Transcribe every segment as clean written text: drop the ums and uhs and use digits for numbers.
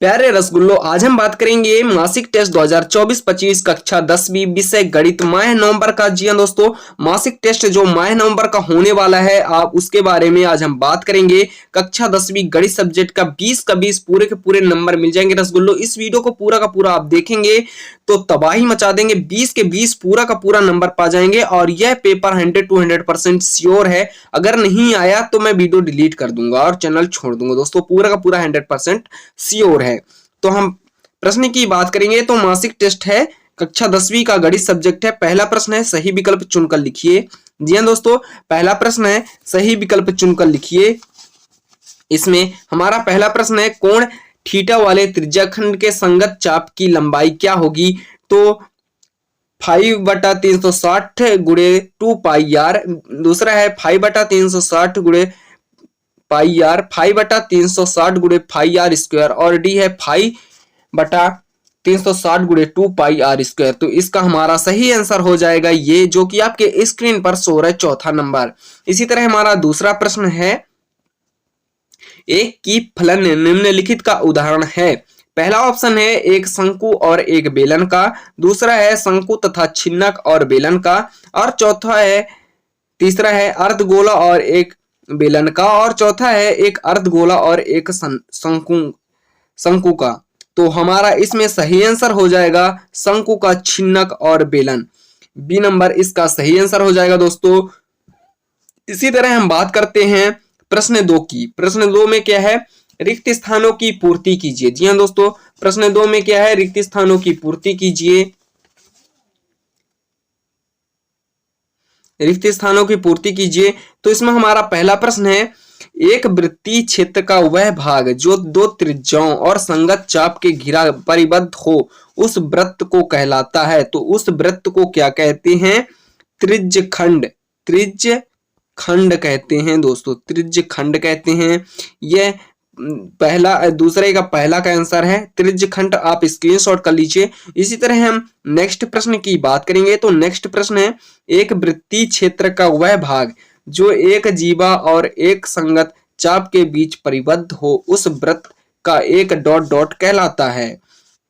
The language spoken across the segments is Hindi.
प्यारे रसगुल्लो, आज हम बात करेंगे मासिक टेस्ट 2024-25 कक्षा 10वीं विषय गणित माह नवंबर का। जी हाँ दोस्तों, मासिक टेस्ट जो माह नवंबर का होने वाला है आप उसके बारे में आज हम बात करेंगे। कक्षा 10वीं गणित सब्जेक्ट का 20 का 20 पूरे के पूरे नंबर मिल जाएंगे रसगुल्लो। इस वीडियो को पूरा का पूरा आप देखेंगे तो तबाही मचा देंगे, 20 के 20 पूरा का पूरा नंबर पा जाएंगे और यह पेपर 100 to 100% श्योर है। अगर नहीं आया तो मैं वीडियो डिलीट कर दूंगा और चैनल छोड़ दूंगा दोस्तों, पूरा का पूरा 100% श्योर है। तो हम प्रश्न की बात करेंगे तो मासिक टेस्ट है, कक्षा 10वीं का गणित सब्जेक्ट है। पहला प्रश्न है सही विकल्प चुनकर लिखिए। जी हाँ दोस्तों, पहला प्रश्न है सही विकल्प चुनकर लिखिए। इसमें हमारा पहला प्रश्न है कोण थीटा वाले त्रिज्याखंड के संगत चाप की लंबाई क्या होगी। तो 5/360 गुणे 2 पाई आर। दूसरा है 5/360 गुणे पाई आर, 5/360 गुणे पाई आर स्क्वायर और डी है 5/360 गुणे 2 पाई आर स्क्वायर। तो इसका हमारा सही आंसर हो जाएगा ये, जो कि आपके स्क्रीन पर शो रहा है, चौथा नंबर। इसी तरह हमारा दूसरा प्रश्न है एक की फलन निम्नलिखित का उदाहरण है। पहला ऑप्शन है एक शंकु और एक बेलन का, दूसरा है शंकु तथा छिन्नक और बेलन का, और तीसरा है अर्धगोला और एक बेलन का, और चौथा है एक अर्धगोला और एक शंकु का। तो हमारा इसमें सही आंसर हो जाएगा शंकु का छिन्नक और बेलन। बी नंबर इसका सही आंसर हो जाएगा दोस्तों। इसी तरह हम बात करते हैं प्रश्न 2 की। प्रश्न 2 में क्या है, रिक्त स्थानों की पूर्ति कीजिए। जी हाँ दोस्तों, प्रश्न 2 में क्या है, रिक्त स्थानों की पूर्ति कीजिए। रिक्त स्थानों की पूर्ति कीजिए। तो इसमें हमारा पहला प्रश्न है एक वृत्तीय क्षेत्र का वह भाग जो दो त्रिज्याओं और संगत चाप के घिरा परिबद्ध हो उस वृत्त को कहलाता है। तो उस वृत्त को क्या कहते हैं, त्रिज्यखंड। त्रिज्यखंड कहते हैं दोस्तों, त्रिज्यखंड कहते हैं। यह पहला दूसरे का पहला का आंसर है त्रिज्यखंड, आप स्क्रीनशॉट कर लीजिए। इसी तरह हम नेक्स्ट प्रश्न की बात करेंगे। तो नेक्स्ट प्रश्न है एक वृत्तीय क्षेत्र का वह भाग जो एक जीवा और एक संगत चाप के बीच परिबद्ध हो उस वृत्त का एक डॉट डॉट कहलाता है।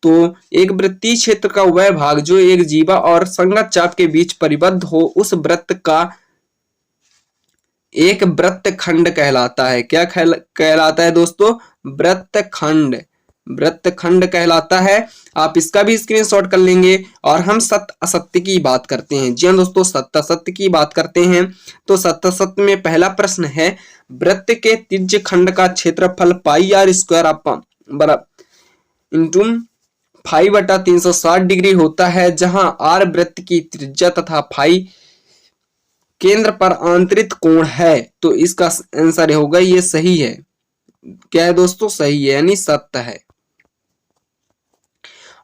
तो एक वृत्तीय क्षेत्र का वह भाग जो एक जीवा और संगत चाप के बीच परिबद्ध हो उस वृत्त का एक वृत्तखंड कहलाता है। क्या कहलाता है दोस्तों, वृत्तखंड। वृत्तखंड कहलाता है। आप इसका भी स्क्रीनशॉट कर लेंगे। और हम सत्य असत्य की बात करते हैं। जी हाँ दोस्तों, सत्य असत्य की बात करते हैं। तो सत्य असत्य में पहला प्रश्न है वृत्त के त्रिज्यखंड का क्षेत्रफल पाई आर स्क्वायर इंटू 5/360 डिग्री होता है, जहां आर वृत्त की त्रिज्या तथा फाई केंद्र पर आंतरिक कोण है। तो इसका आंसर होगा ये सही है। क्या है दोस्तों, सही है, यानी सत्य है।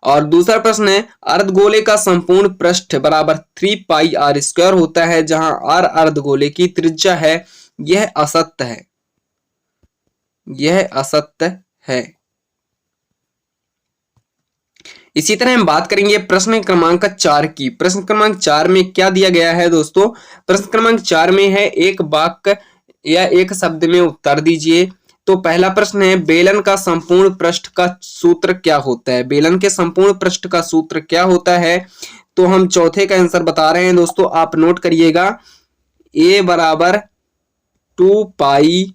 और दूसरा प्रश्न है अर्धगोले का संपूर्ण पृष्ठ बराबर 3 पाई आर स्क्वायर होता है, जहां आर अर्धगोले की त्रिज्या है। यह असत्य है, यह असत्य है। इसी तरह हम बात करेंगे प्रश्न क्रमांक 4 की। प्रश्न क्रमांक 4 में क्या दिया गया है दोस्तों, प्रश्न क्रमांक 4 में है एक वाक्य या एक शब्द में उत्तर दीजिए। तो पहला प्रश्न है बेलन का संपूर्ण पृष्ठ का सूत्र क्या होता है। बेलन के संपूर्ण पृष्ठ का सूत्र क्या होता है। तो हम चौथे का आंसर बता रहे हैं दोस्तों, आप नोट करिएगा। ए बराबर 2 pi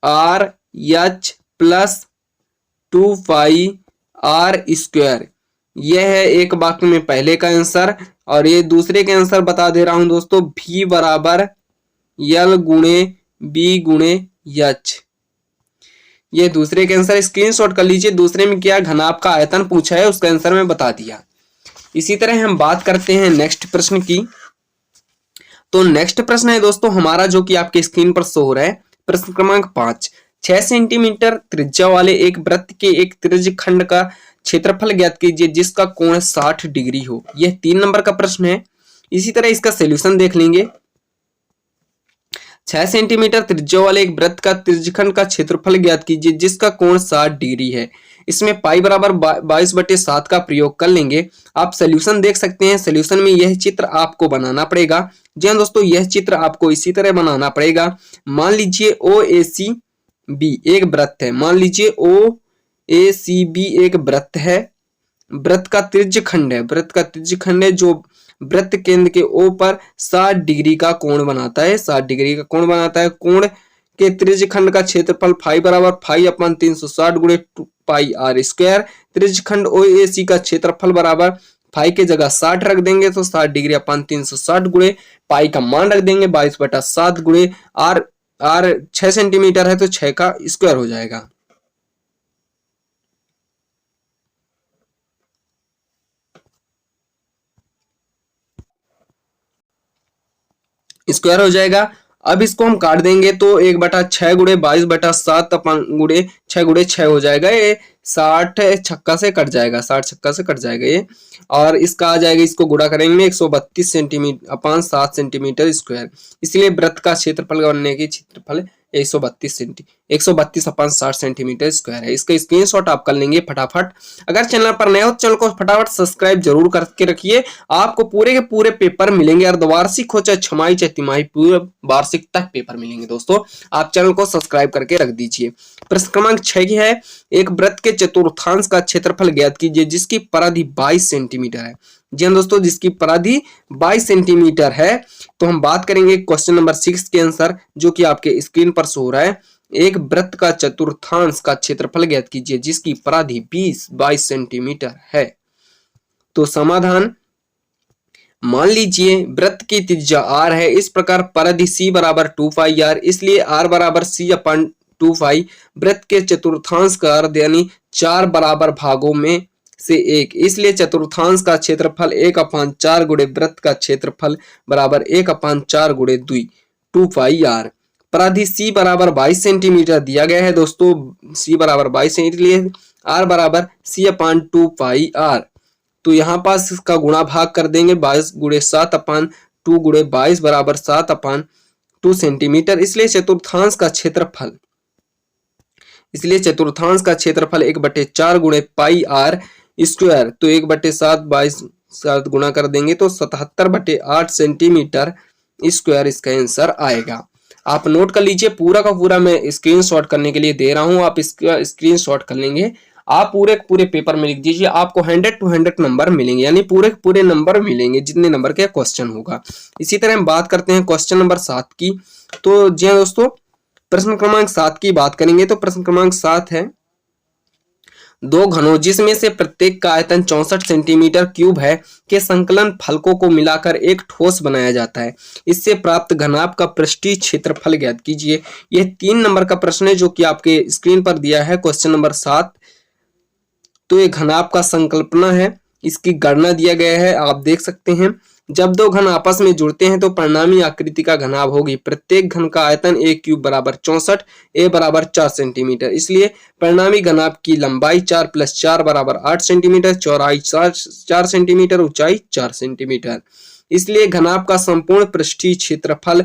R H plus 2 pi R square. यह है एक वाक्य में पहले का आंसर। और ये दूसरे के आंसर बता दे रहा हूं दोस्तों, भी बराबर यल गुणे बी गुणे एच। ये दूसरे के आंसर, स्क्रीनशॉट कर लीजिए। दूसरे में क्या घनाभ का आयतन पूछा है, उसका आंसर मैं बता दिया। इसी तरह हम बात करते हैं नेक्स्ट प्रश्न की। तो नेक्स्ट प्रश्न है दोस्तों हमारा, जो कि आपके स्क्रीन पर शो हो रहा है, प्रश्न क्रमांक 5। 6 सेंटीमीटर त्रिज्या वाले एक वृत्त के एक त्रिज्यखंड का क्षेत्रफल ज्ञात कीजिए जिसका कोण 60 डिग्री हो। यह 3 नंबर का प्रश्न है। इसी तरह इसका सॉल्यूशन देख लेंगे। 6 सेंटीमीटर त्रिज्या वाले एक वृत्त का त्रिज्यखंड का क्षेत्रफल ज्ञात कीजिए जिसका कोण 60 डिग्री है। इसमें पाई बराबर 22/7 का प्रयोग कर लेंगे। आप सॉल्यूशन देख सकते हैं। सॉल्यूशन में यह चित्र आपको बनाना पड़ेगा। जी हाँ दोस्तों, यह चित्र आपको इसी तरह बनाना पड़ेगा। मान लीजिए OAC बी एक वृत्त है। मान लीजिए OACB एक वृत्त है, वृत्त का त्रिज्यखंड है, वृत्त का त्रिज्यखंड है जो वृत्त केंद्र के O पर 60 डिग्री का कोण बनाता है, 60 डिग्री का कोण बनाता है। कोण के त्रिज्यखंड का क्षेत्रफल फाई बराबर फाई अपन 360 गुणे 2 पाई आर स्क्वायर। त्रिज्यखंड OAC का क्षेत्रफल बराबर फाई के जगह 60 रख देंगे तो 60 डिग्री अपन 360 गुणे पाई का मान रख देंगे 22/7 गुणे आर 6 सेंटीमीटर है तो 6 का स्क्वायर हो जाएगा। स्क्वायर हो जाएगा। अब इसको हम काट देंगे तो 1/6 गुणे 22/7 अपन गुणे 6 हो जाएगा। ये 60 छक्का से कट जाएगा, 60 छक्का से कट जाएगा ये। और इसका आ जाएगा, इसको गुणा करेंगे 132 सेंटीमीटर अपन 7 सेंटीमीटर स्क्वायर। इसलिए वृत्त का क्षेत्रफल बनने की क्षेत्रफल 132 अपन 60 सेंटीमीटर स्क्वायर है। इसका स्क्रीनशॉट आप कर लेंगे फटाफट। अगर चैनल पर नए हो तो चैनल को फटाफट सब्सक्राइब जरूर करके रखिए। आपको पूरे के पूरे पेपर मिलेंगे, अर्धवार्षिक हो चाहे छमाही चाहे तिमाही, पूरे वार्षिक तक पेपर मिलेंगे दोस्तों। आप चैनल को सब्सक्राइब करके रख दीजिए। प्रश्न क्रमांक 6 की है, एक वृत्त के चतुर्थांश का क्षेत्रफल ज्ञात कीजिए जिसकी परिधि 22 सेंटीमीटर है। जी हाँ दोस्तों, जिसकी परिधि 22 सेंटीमीटर है। तो हम बात करेंगे क्वेश्चन नंबर 6 के आंसर, जो कि आपके स्क्रीन पर शो हो रहा है। एक वृत्त का चतुर्थांश का क्षेत्रफल ज्ञात कीजिए जिसकी परिधि 22 सेंटीमीटर है। तो समाधान, मान लीजिए वृत्त की त्रिज्या r है, इस प्रकार परिधि c बराबर 2 पाई r, इसलिए r बराबर c अपन 2 पाई। वृत्त के चतुर्थांश का अर्ध यानी 4 बराबर भागों में से 1, इसलिए चतुर्थांश का क्षेत्रफल 1/4 गुणे वृत्त का क्षेत्रफल बराबर 1/4 गुणे 2 पाई r। परिधि c बराबर 22 सेंटीमीटर दिया गया है दोस्तों, c बराबर 22 सेंटीमीटर, इसलिए r बराबर c/2 पाई r। तो यहाँ पास इसका गुणा भाग कर देंगे, 22 गुणे 7/2 गुणे 22 बराबर 7/2 सेंटीमीटर। इसलिए चतुर्थांश का क्षेत्रफल 1/4 गुणे पाई आर स्क्वायर, तो 1/7 22 7 गुणा कर देंगे तो 77/8 सेंटीमीटर स्क्वायर इसका आंसर आएगा। आप नोट कर लीजिए, पूरा का पूरा मैं स्क्रीनशॉट करने के लिए दे रहा हूं, आप इसका स्क्रीनशॉट कर लेंगे। आप पूरे पेपर में लिख दीजिए, आपको 100 to 100 नंबर मिलेंगे, यानी पूरे नंबर मिलेंगे जितने नंबर के क्वेश्चन होगा। इसी तरह हम बात करते हैं क्वेश्चन नंबर 7 की। तो जी हाँ दोस्तों, प्रश्न क्रमांक 7 की बात करेंगे तो प्रश्न क्रमांक 7 है, दो घनों जिसमें से प्रत्येक का आयतन 64 सेंटीमीटर क्यूब है के संकलन फलकों को मिलाकर एक ठोस बनाया जाता है। इससे प्राप्त घनाभ का पृष्ठीय क्षेत्रफल ज्ञात कीजिए। यह 3 नंबर का प्रश्न है जो कि आपके स्क्रीन पर दिया है, क्वेश्चन नंबर 7। तो ये घनाभ का संकल्पना है, इसकी गणना दिया गया है, आप देख सकते हैं। जब दो घन आपस में जुड़ते हैं तो परिणामी आकृति का घनाभ होगी। प्रत्येक घन का आयतन a क्यूब बराबर 64, a बराबर 4 सेंटीमीटर, इसलिए परिणामी घनाभ की लंबाई 4 + 4 बराबर 8 सेंटीमीटर, चौड़ाई 4 सेंटीमीटर, ऊंचाई 4 सेंटीमीटर। इसलिए घनाभ का संपूर्ण पृष्ठीय क्षेत्रफल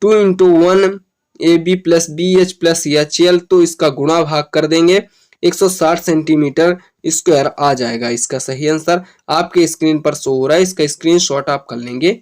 2 × 1 AB + BH + HL, तो इसका गुणा भाग कर देंगे 160 सेंटीमीटर स्क्वायर आ जाएगा। इसका सही आंसर आपके स्क्रीन पर शो हो रहा है, इसका स्क्रीनशॉट आप कर लेंगे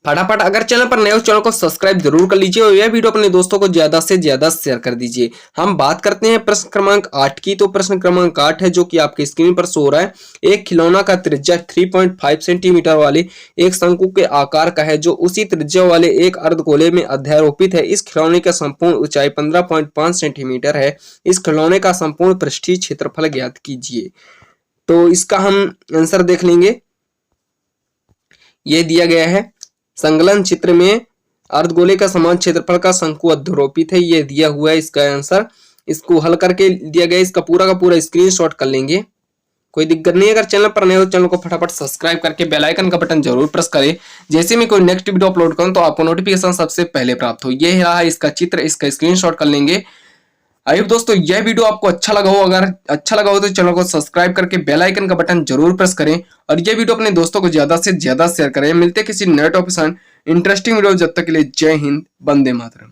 फटाफट। अगर चैनल पर नए हो चैनल को सब्सक्राइब जरूर कर लीजिए और यह वीडियो अपने दोस्तों को ज्यादा से ज्यादा शेयर कर दीजिए। हम बात करते हैं प्रश्न क्रमांक 8 की। तो प्रश्न क्रमांक 8 है जो कि आपके स्क्रीन पर शो हो रहा है। एक खिलौना का त्रिज्या 3.5 सेंटीमीटर वाले एक शंकु के आकार का है जो उसी त्रिज्या वाले एक अर्धगोले में अध्यारोपित है। इस खिलौने का संपूर्ण ऊंचाई 15.5 सेंटीमीटर है। इस खिलौने का संपूर्ण पृष्ठीय क्षेत्रफल ज्ञात कीजिए। तो इसका हम आंसर देख लेंगे, यह दिया गया है संकलन चित्र में अर्धगोले का समान क्षेत्रफल का शंकु अध्यारोपित है, ये दिया हुआ है इसका आंसर। इसको हल करके दिया गया, इसका पूरा का पूरा स्क्रीनशॉट कर लेंगे, कोई दिक्कत नहीं है। अगर चैनल पर नए हो चैनल को फटाफट सब्सक्राइब करके बेल आइकन का बटन जरूर प्रेस करें, जैसे मैं कोई नेक्स्ट वीडियो अपलोड करूं तो आपको नोटिफिकेशन सबसे पहले प्राप्त हो। यह रहा है इसका चित्र, इसका स्क्रीनशॉट कर लेंगे। आई होप दोस्तों यह वीडियो आपको अच्छा लगा हो, अगर अच्छा लगा हो तो चैनल को सब्सक्राइब करके बेल आइकन का बटन जरूर प्रेस करें और यह वीडियो अपने दोस्तों को ज्यादा से ज्यादा शेयर करें। मिलते हैं किसी नए टॉपिक इंटरेस्टिंग वीडियो, जब तक के लिए जय हिंद, वंदे मातरम।